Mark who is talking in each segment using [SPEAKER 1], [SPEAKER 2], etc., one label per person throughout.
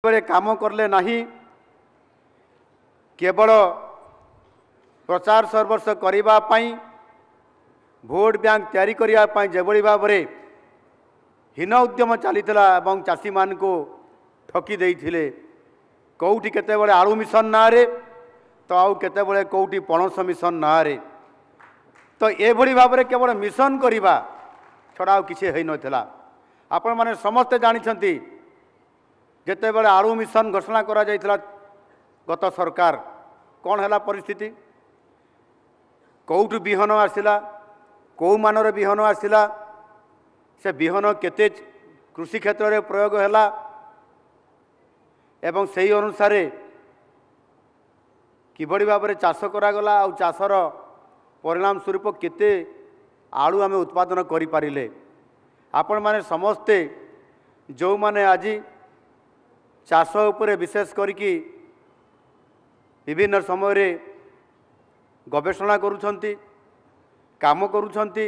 [SPEAKER 1] बेले काम करले नहीं केवल प्रचार सर्वर्स करने भोट बैंक तैयारी करने जेभली भाव में हीन उद्यम चलीला चाषी मान को ठकी देइथिले कौटी केतेबेले आलू मिशन ना रे तो आउ केतेबेले कौटी पणस मिशन ना रे तो एभली भाव में केवल मिशन करवा छड़ा आउ किछि हेइ नथिला। आपण माने समस्ते जानिछंती जेतेबेले आलू मिशन घोषणा करा जाइथिला गत सरकार कौन है परिस्थिति कौटू बिहन आसला कौ मानर बिहन आसला से बिहन केते कृषि क्षेत्र में प्रयोग है एवं सही अनुसार किभली भाव में चाष करागला आ चाषर परिणाम स्वरूप केते आलू आम उत्पादन करें आपण माने समस्ते जो माने आज चाष उपरे विशेष करिकी विभिन्न समय रे गवेषणा करुछंती काम करुछंती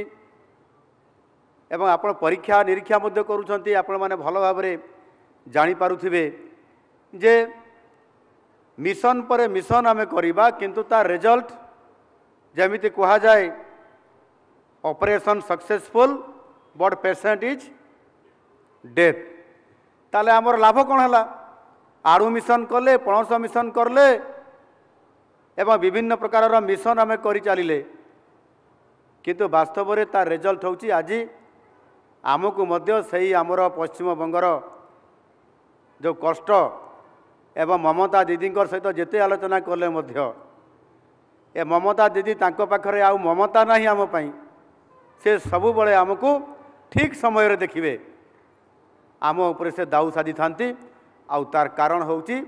[SPEAKER 1] एवं आपण परीक्षा निरीक्षा मध्य करुछंती आपण माने भल भाव में जानी पारुथिबे जे मिशन पर मिशन आमे करिबा किंतु तार रिजल्ट जेमिति कहा जाए operation successful but patient is death ताले आमर लाभ कौन है आड़ू मिशन कले पणस मिशन करले एवं विभिन्न प्रकार मिशन आम कर चलिले किंतु वास्तव में तार रिजल्ट होची आज आमको मध्य सही आमर पश्चिम बंगर जो कष्ट एवं ममता दीदी सहित जिते आलोचना कले मध्य ए ममता दीदी तांको पाखरे आउ ममता नहीं आम पाई से सबु बळे आमको ठीक समय रे देखिबे आम उपरे से दाऊ साधी थांती आउ तार कारण होची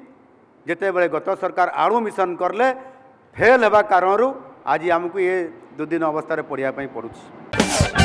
[SPEAKER 1] जेते बेले गत सरकार आड़ू मिशन करले फेल हेबा कारणरू आज आमको ये 2 दिन अवस्था पढ़िया पड़ुछि।